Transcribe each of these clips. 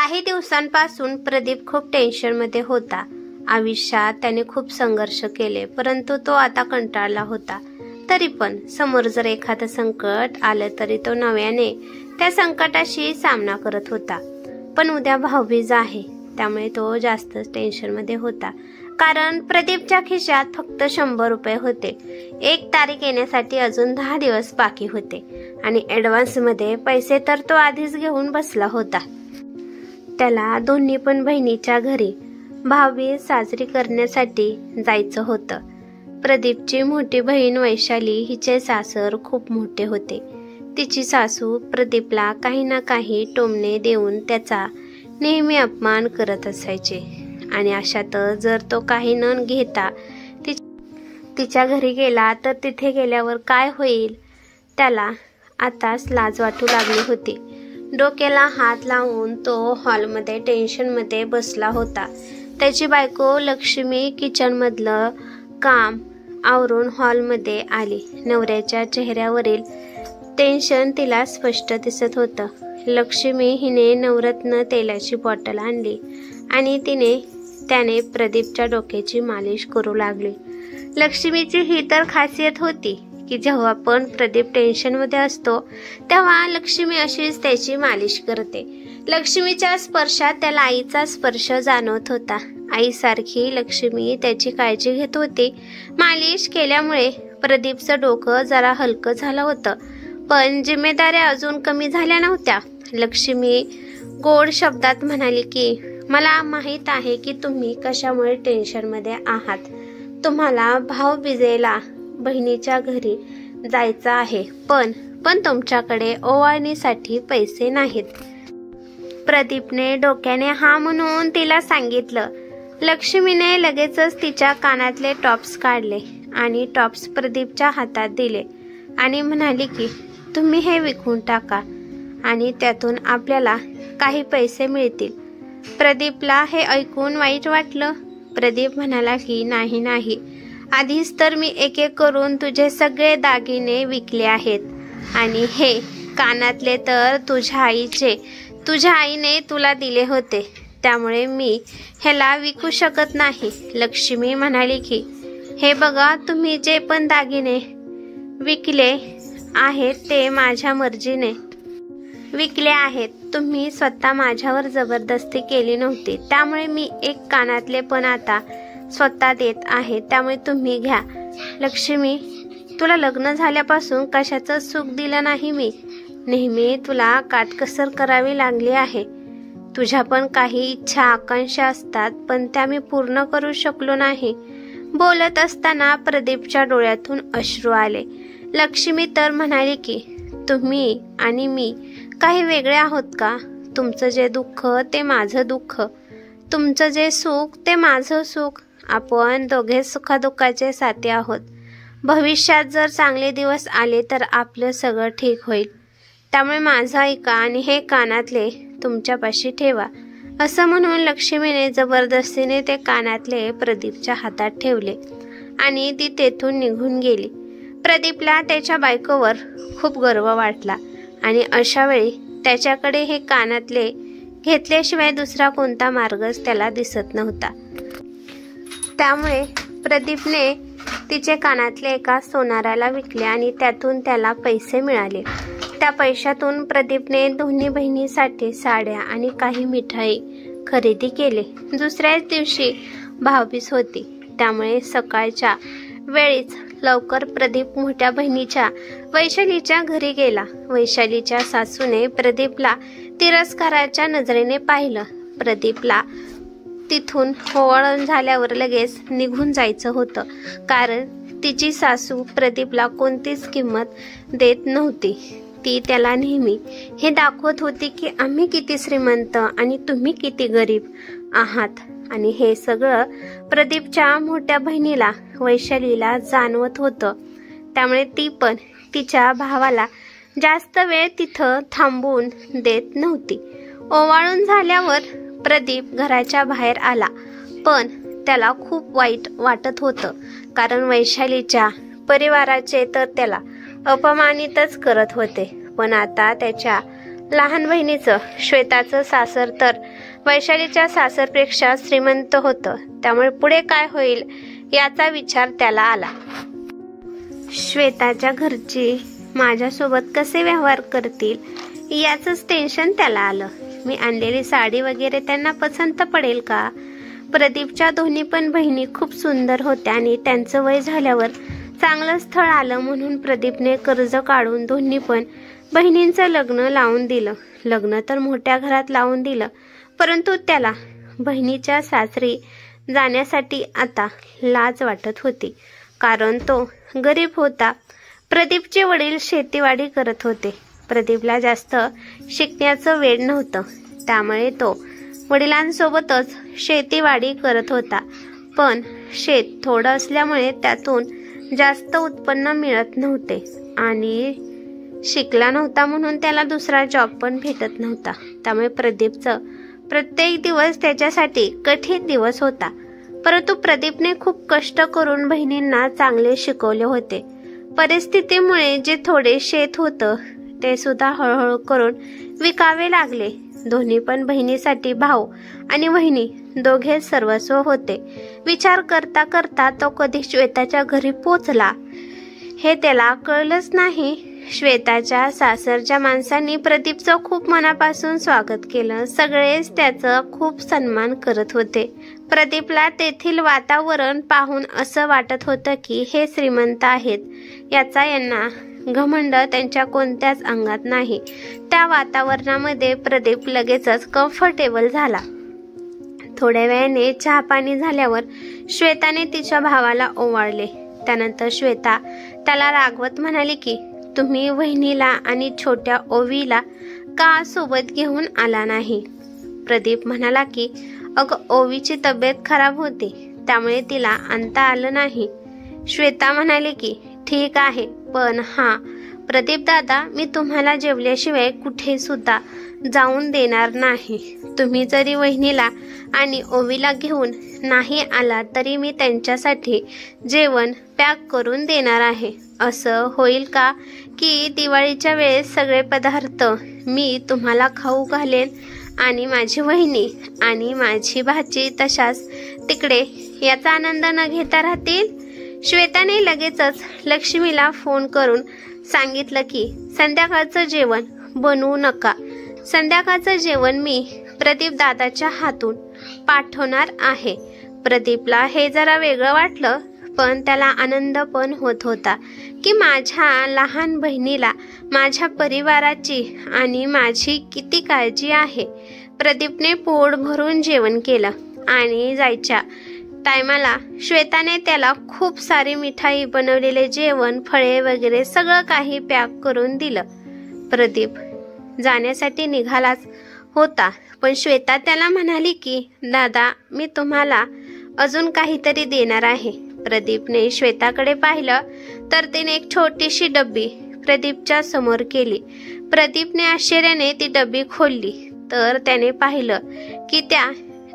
काही दिवसांपासून प्रदीप खूप टेन्शनमध्ये होता। आयुष्यात त्याने खूप संघर्ष केले, परंतु तो आता कंटाळला होता। तरी पण समोर जर एखादं संकट आलं तरी तो नव्याने त्या संकटाशी सामना करत होता। पण उद्या भाऊबीज आहे, त्यामुळे तो जास्त टेन्शनमध्ये होता। कारण प्रदीपच्या खिशात फक्त 100 रुपये होते। 1 तारीख येण्यासाठी अजून 10 दिवस बाकी होते आणि ॲडव्हान्समध्ये पैसे तर तो आधीच घेऊन बसला होता। त्याला दोन्ही पण बहिणीच्या घरी भाऊबीज साजरी करण्यासाठी जायचं होतं। प्रदीपची मोठी बहीण वैशाली हिचे सासर खूप मोठे होते। तिची सासू प्रदीपला काही ना काही टोमणे देऊन त्याचा नेहमी अपमान करत असायचे आणि अशातच जर तो काही न घेता तिच्या घरी गेला तर तिथे गेल्यावर काय होईल त्याला आताच लाज वाटू लागली होती। डोक्याला हात लावून तो हॉलमध्ये टेन्शनमध्ये बसला होता। त्याची बायको लक्ष्मी किचनमधलं काम आवरून हॉलमध्ये आली। नवऱ्याच्या चेहऱ्यावरील टेन्शन तिला स्पष्ट दिसत होतं। लक्ष्मी हिने नवरत्न तेलाची बॉटल आणली आणि त्याने प्रदीपच्या डोक्याची मालिश करू लागली। लक्ष्मीची ही तर खासियत होती की जेव्हा पण प्रदीप टेन्शनमध्ये असतो तेव्हा लक्ष्मी अशीच त्याची मालिश करते। लक्ष्मीच्या स्पर्शात त्याला आईचा स्पर्श जाणवत होता। आईसारखी लक्ष्मी त्याची काळजी घेत होती। मालिश केल्यामुळे प्रदीपचं डोकं जरा हलकं झालं होतं, पण जिम्मेदाऱ्या अजून कमी झाल्या नव्हत्या। लक्ष्मी गोड शब्दात म्हणाली की मला माहित आहे की तुम्ही कशामुळे टेन्शनमध्ये आहात। तुम्हाला भाऊबीजेला बहिणीच्या घरी जायचं आहे, पण तुमच्याकडे ओवाळणीसाठी पैसे नाहीत। प्रदीपने डोक्याने हा म्हणून तिला सांगितलं। लक्ष्मीने लगेचच तिच्या कानातले टॉप्स काढले आणि टॉप्स प्रदीपच्या हातात दिले आणि म्हणाली की तुम्ही हे विकून टाका आणि त्यातून आपल्याला काही पैसे मिळतील। प्रदीपला हे ऐकून वाईट वाटलं। प्रदीप म्हणाला की नाही, आधीच तर मी एक एक करून तुझे सगळे दागिने विकले आहेत आणि हे कानातले तर तुझ्या आईने तुला दिले होते, त्यामुळे मी ह्याला विकू शकत नाही। लक्ष्मी म्हणाली की हे बघा, तुम्ही जे पण दागिने विकले आहेत ते माझ्या मर्जीने विकले आहेत। तुम्ही स्वतः माझ्यावर जबरदस्ती केली नव्हती, त्यामुळे मी एक कानातले पण आता स्वतः देत आहे, त्यामुळे तुम्ही घ्या। लक्ष्मी, तुला लग्न झाल्यापासून कशाचं सुख दिलं नाही मी। नेहमी तुला काटकसर करावी लागली आहे। तुझ्या पण काही इच्छा आकांक्षा असतात, पण त्या मी पूर्ण करू शकलो नाही। बोलत असताना प्रदीपच्या डोळ्यातून अश्रू आले। लक्ष्मी तर म्हणाली की तुम्ही आणि मी काही वेगळे आहोत का? तुमचं जे दुःख ते माझं दुःख, तुमचं जे सुख ते माझं सुख, आपण दोघे सुखदुःखाचे साथी आहोत। भविष्यात जर चांगले दिवस आले तर आपलं सगळं ठीक होईल, त्यामुळे माझं ऐका आणि हे कानातले तुमच्यापाशी ठेवा। असं म्हणून लक्ष्मीने जबरदस्तीने ते कानातले प्रदीपच्या हातात ठेवले आणि ती तेथून निघून गेली। प्रदीपला त्याच्या बायकोवर खूप गर्व वाटला आणि अशा वेळी त्याच्याकडे हे कानातले घेतल्याशिवाय दुसरा कोणता मार्गच त्याला दिसत नव्हता। त्यामुळे प्रदीपने तिचे कानातले एका सोनाराला विकले आणि त्यातून त्याला पैसे मिळाले। त्या पैशातून प्रदीपने दोन्ही बहिणीसाठी साड्या आणि काही मिठाई खरेदी केले। दुसऱ्याच दिवशी भाऊबीज होती, त्यामुळे सकाळच्या वेळीच लवकर प्रदीप मोठ्या बहिणीच्या वैशालीच्या घरी गेला। वैशालीच्या सासूने प्रदीपला तिरस्काराच्या नजरेने पाहिलं। प्रदीपला तिथून ओवाळून झाल्यावर लगेच निघून जायचं होतं, कारण तिची सासू प्रदीपला कोणतीच किंमत देत नव्हती। ती त्याला नेहमी हे दाखवत होती की आम्ही किती श्रीमंत आणि तुम्ही किती गरीब आहात, आणि हे सगळं प्रदीपच्या मोठ्या बहिणीला वैशालीला जाणवत होतं। त्यामुळे ती पण तिच्या भावाला जास्त वेळ तिथं थांबून देत नव्हती। ओवाळून झाल्यावर प्रदीप घराच्या बाहेर आला, पण त्याला खूप वाईट वाटत होतं, कारण वैशालीच्या परिवाराचे तर त्याला अपमानितच करत होते। पण आता त्याच्या लहान बहिणीचं श्वेताचं सासर तर वैशालीच्या सासरपेक्षा श्रीमंत होतं, त्यामुळे पुढे काय होईल याचा विचार त्याला आला. श्वेताच्या घरची माझ्यासोबत कसे व्यवहार करतील याचंच टेन्शन त्याला आलं. मी आणलेली साडी वगैरे त्यांना पसंत पडेल का? प्रदीपच्या दोन्ही पण बहिणी खूप सुंदर होत्या आणि त्यांचं वय झाल्यावर चांगलं स्थळ आलं म्हणून प्रदीपने कर्ज काढून दोन्ही पण बहिणींचं लग्न लावून दिलं. लग्न तर मोठ्या घरात लावून दिलं, परंतु त्याला बहिणीच्या सासरी जाण्यासाठी आता लाज वाटत होती, कारण तो गरीब होता. प्रदीपचे वडील शेतीवाडी करत होते. प्रदीपला जास्त शिकण्याचं वेळ नव्हतं, त्यामुळे तो वडिलांसोबतच शेतीवाडी करत होता. पण शेत थोडं असल्यामुळे त्यातून जास्त उत्पन्न मिळत नव्हते आणि शिकला नव्हता म्हणून त्याला दुसरा जॉब पण भेटत नव्हता. त्यामुळे प्रदीपचं प्रत्येक दिवस त्याच्यासाठी कठीण दिवस होता. परंतु प्रदीपने खूप कष्ट करून बहिणींना चांगले शिकवले होते. परिस्थितीमुळे जे थोडे शेत होतं ते सुद्धा हळूहळू करून विकावे लागले. दोन्ही पण बहिणीसाठी भाऊ आणि वहिनी दोघे सर्वस्व होते. विचार करता करता तो कधी श्वेताच्या घरी पोचला हे त्याला कळलंच नाही. श्वेताच्या सासरच्या माणसांनी प्रदीपचं खूप मनापासून स्वागत केलं. सगळेच त्याचं खूप सन्मान करत होते. प्रदीपला तेथील वातावरण पाहून असं वाटत होतं की हे श्रीमंत आहेत, याचा यांना घमंड त्यांच्या कोणत्याच अंगात नाही. त्या वातावरणामध्ये प्रदीप लगेचच कम्फर्टेबल झाला. थोड्या वेळाने चहा पाणी झाल्यावर श्वेताने तिच्या भावाला ओवाळले. त्यानंतर श्वेता त्याला रागवत म्हणाली की तुम्ही वहिनीला आणि छोट्या ओवीला का सोबत घेऊन आला नाही? प्रदीप म्हणाला की अगं ओवीची तब्येत खराब होती, त्यामुळे तिला आणता आलं नाही. श्वेता म्हणाली की ठीक आहे, पण प्रदीप दादा, मी तुम्हाला जेवल्याशिवाय कुठे सुद्धा जाऊन देणार नाही. तुम्ही जरी वहिनीला आणि ओवीला घेऊन नाही आला तरी मी त्यांच्यासाठी जेवण पॅक करून देणार आहे. असं होईल का की दिवाळीच्या वेळेस सगळे पदार्थ मी तुम्हाला खाऊ घालेन आणि माझी वहिनी आणि माझी भाची तशाच तिकडे याचा आनंद न घेता राहतील? श्वेताने लगेचच लक्ष्मीला फोन करून सांगितलं की संध्याकाळचं जेवण बनवू नका. संध्याकाळचं जेवण मी प्रदीप दादाच्या हातून पाठवणार आहे. प्रदीपला हे जरा वेगळं वाटलं, पण त्याला आनंद पण होत होता की माझ्या लहान बहिणीला माझ्या परिवाराची आणि माझी किती काळजी आहे. प्रदीपने पोट भरून जेवण केलं आणि जायच्या टायमाला श्वेताने त्याला खूप सारी मिठाई, बनवलेले जेवण, फळे वगैरे सगळं काही पॅक करून दिलं. प्रदीप जाण्यासाठी निघालाच होता, पण श्वेता त्याला म्हणाली की दादा, मी तुम्हाला अजून काहीतरी देणार आहे. प्रदीपने श्वेताकडे पाहिलं तर तिने एक छोटीशी डब्बी प्रदीपच्या समोर केली. प्रदीपने आश्चर्याने ती डब्बी खोलली तर त्याने पाहिलं की त्या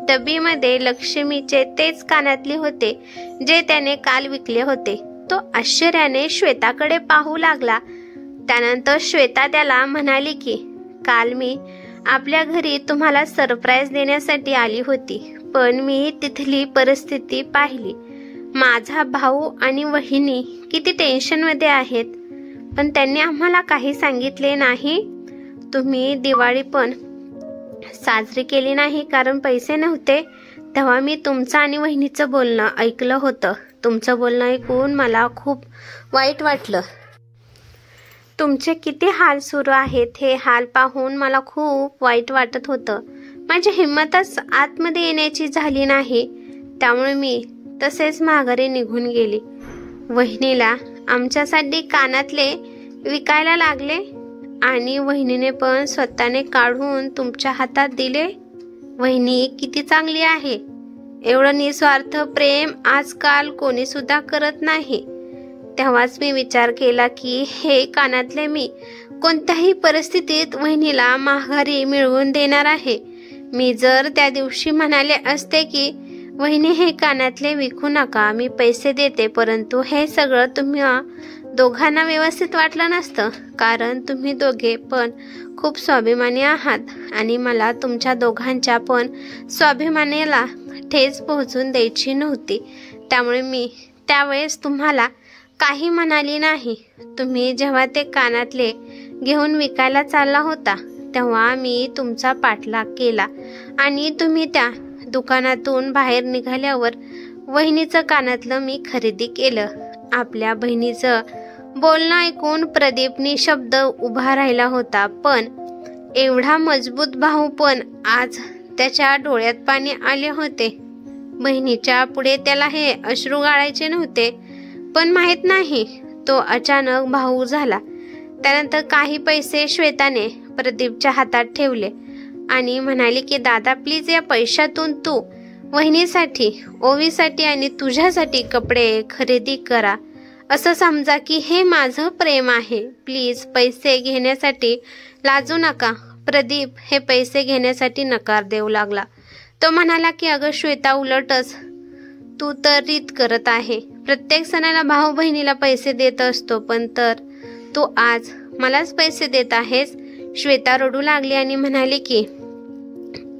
डब्बीमध्ये लक्ष्मीचे तेच कानातले होते जे त्याने काल विकले होते. तो आश्चर्याने श्वेताकडे पाहू लागला. त्यानंतर श्वेता त्याला म्हणाली की काल मी आपल्या घरी तुम्हाला सरप्राईज देण्यासाठी आली होती, पण मी तिथली परिस्थिती पाहिली. माझा भाऊ आणि वहिनी किती टेन्शनमध्ये आहेत, पण त्यांनी आम्हाला काही सांगितले नाही. तुम्ही दिवाळी पण साजरी केली नाही कारण पैसे नव्हते. तेव्हा मी तुमचं आणि वहिनीचं बोलणं ऐकलं होतं. तुमचं बोलणं ऐकून मला खूप वाईट वाटलं. तुमचे किती हाल सुरू आहेत हे हाल पाहून मला खूप वाईट वाटत होतं. माझी हिंमतच आतमध्ये येण्याची झाली नाही, त्यामुळे मी तसेच माघारी निघून गेली. वहिनीला आमच्यासाठी कानातले विकायला लागले आणि वहिनीने पण स्वतःने काढून तुमच्या हातात दिले. वहिनी किती चांगली आहे. एवढं निस्वार्थ प्रेम आजकाल कोणी सुद्धा करत नाही. तेव्हाच मी विचार केला की हे कानातले मी कोणत्याही परिस्थितीत वहिनीला माघारी मिळवून देणार आहे. मी जर त्या दिवशी म्हणाले असते की वहिनी हे कानातले विकू नका, मी पैसे देते, परंतु हे सगळं तुम्ही दोघांना व्यवस्थित वाटलं नसतं, कारण तुम्ही दोघे पण खूप स्वाभिमानी आहात आणि मला तुमच्या दोघांच्या पण स्वाभिमानाला ठेच पोहोचून द्यायची नव्हती. त्यामुळे मी त्यावेळेस तुम्हाला काही म्हणाली नाही. तुम्ही जेव्हा ते कानातले घेऊन विकायला चालला होता तेव्हा मी तुमचा पाठलाग केला आणि तुम्ही त्या दुकानातून बाहेर निघाल्यावर वहिनीचं कानातलं मी खरेदी केलं. आपल्या बहिणीचं बोलणं ऐकून प्रदीप निशब्द उभा राहिला होता. पण एवढा मजबूत भाऊ पण आज त्याच्या डोळ्यात पाणी आले होते. बहिणीच्या पुढे त्याला हे अश्रू गाळायचे नव्हते, पण माहित नाही तो अचानक भावूक झाला. त्यानंतर काही पैसे श्वेताने प्रदीपच्या हातात ठेवले आणि म्हणाली की दादा प्लीज या पैशातून तू वहिनीसाठी, ओवीसाठी आणि तुझ्यासाठी कपडे खरेदी करा. असं समजा की हे माझं प्रेम आहे. प्लीज पैसे घेण्यासाठी लाजू नका. प्रदीप हे पैसे घेण्यासाठी नकार देऊ लागला. तो म्हणाला की अगं श्वेता, उलटच तू तर रीत करत आहे. प्रत्येक सणाला भाऊ बहिणीला पैसे देत असतो, पण तर तू आज मलाच पैसे देत आहेस. श्वेता रडू लागली आणि म्हणाली की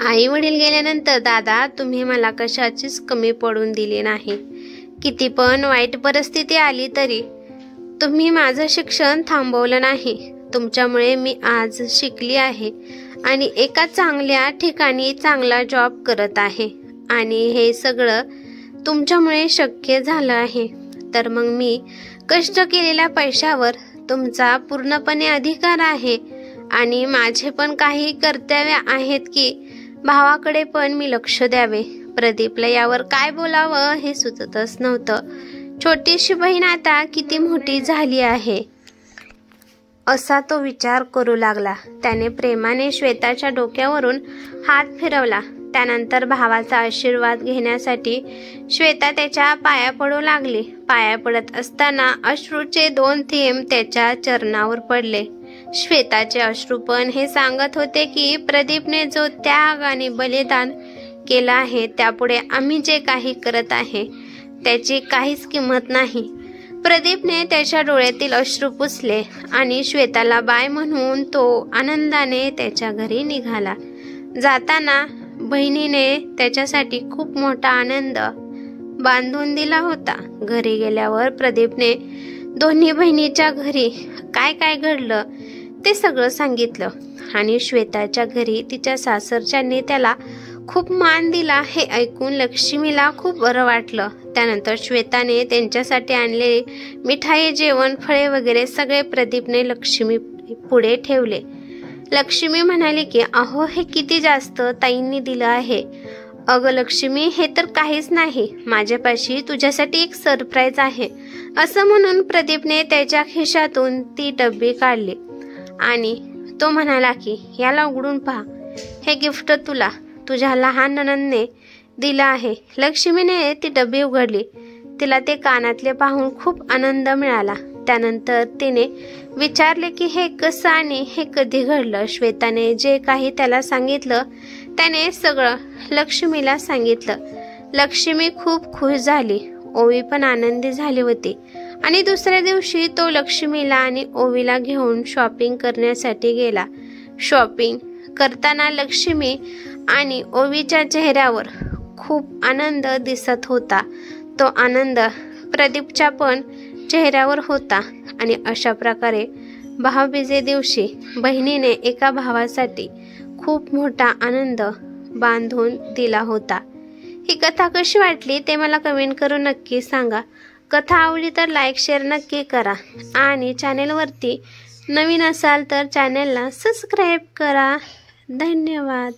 आई वडील गेल्यानंतर दादा तुम्ही मला कशाचीच कमी पडून दिली नाही. किती पण वाईट परिस्थिती आली तरी तुम्ही माझं शिक्षण थांबवलं नाही. तुमच्यामुळे मी आज शिकली आहे आणि एका चांगल्या ठिकाणी चांगला जॉब करत आहे आणि हे सगळं तुमच्यामुळे शक्य झालं आहे. तर मग मी कष्ट केलेल्या पैशावर तुमचा पूर्णपणे अधिकार आहे आणि माझे पण काही कर्तव्य आहेत की भावाकडे पण मी लक्ष द्यावे. प्रदीपला यावर काय बोलावं हे सुचतच नव्हतं. छोटीशी बहीण आता किती मोठी झाली आहे असा तो विचार करू लागला. त्याने प्रेमाने श्वेताच्या डोक्यावरून हात फिरवला. त्यानंतर भावाचा आशीर्वाद घेण्यासाठी श्वेता त्याच्या पाया पडू लागली. पाया पडत असताना अश्रूचे 2 थेंब त्याच्या चरणावर पडले. श्वेताचे अश्रू पण हे सांगत होते की प्रदीपने जो त्याग आणि बलिदान केला आहे त्यापुढे आम्ही जे काही करत आहे त्याची काहीच किंमत नाही. प्रदीपने त्याच्या डोळ्यातील अश्रू पुसले आणि श्वेताला बाय म्हणून तो आनंदाने त्याच्या घरी निघाला. जाताना बहिणीने त्याच्यासाठी खूप मोठा आनंद बांधून दिला होता. घरी गेल्यावर प्रदीपने दोन्ही बहिणीच्या घरी काय काय घडलं ते सगळं सांगितलं आणि श्वेताच्या घरी तिच्या सासरच्यांनी त्याला खूप मान दिला हे ऐकून लक्ष्मीला खूप बरं वाटलं. त्यानंतर श्वेताने त्यांच्यासाठी आणलेले मिठाई, जेवण, फळे वगैरे सगळे प्रदीपने लक्ष्मी पुढे ठेवले. लक्ष्मी म्हणाली की अहो हे किती जास्त ताईंनी दिलं आहे. अगं लक्ष्मी, हे तर काहीच नाही, माझ्यापाशी तुझ्यासाठी एक सरप्राईज आहे. असं म्हणून प्रदीपने त्याच्या खिशातून ती डब्बी काढली आणि तो म्हणाला की याला उघडून पहा, हे गिफ्ट तुला तुझ्या लहान नणंदने दिलं आहे. लक्ष्मीने ती डब्बी उघडली. तिला ते कानातले पाहून खूप आनंद मिळाला. त्यानंतर तिने विचारले की हे कसं आणि हे कधी घडलं. श्वेताने जे काही त्याला सांगितलं त्याने सगळं लक्ष्मीला सांगितलं. लक्ष्मी खूप खुश झाली. ओवी पण आनंदी झाली होती आणि दुसऱ्या दिवशी तो लक्ष्मीला आणि ओवीला घेऊन शॉपिंग करण्यासाठी गेला. शॉपिंग करताना लक्ष्मी आणि ओवीच्या चेहऱ्यावर खूप आनंद दिसत होता. तो आनंद प्रदीपच्या पण चेहऱ्यावर होता आणि अशा प्रकारे भाऊबीजे दिवशी बहिणीने एका भावासाठी खूप मोठा आनंद बांधून दिला होता. ही कथा कशी वाटली ते मला कमेंट करून नक्की सांगा. कथा आवडली तर लाईक शेअर नक्की करा आणि चॅनेलवरती नवीन असाल तर चॅनेलला सबस्क्राईब करा. धन्यवाद.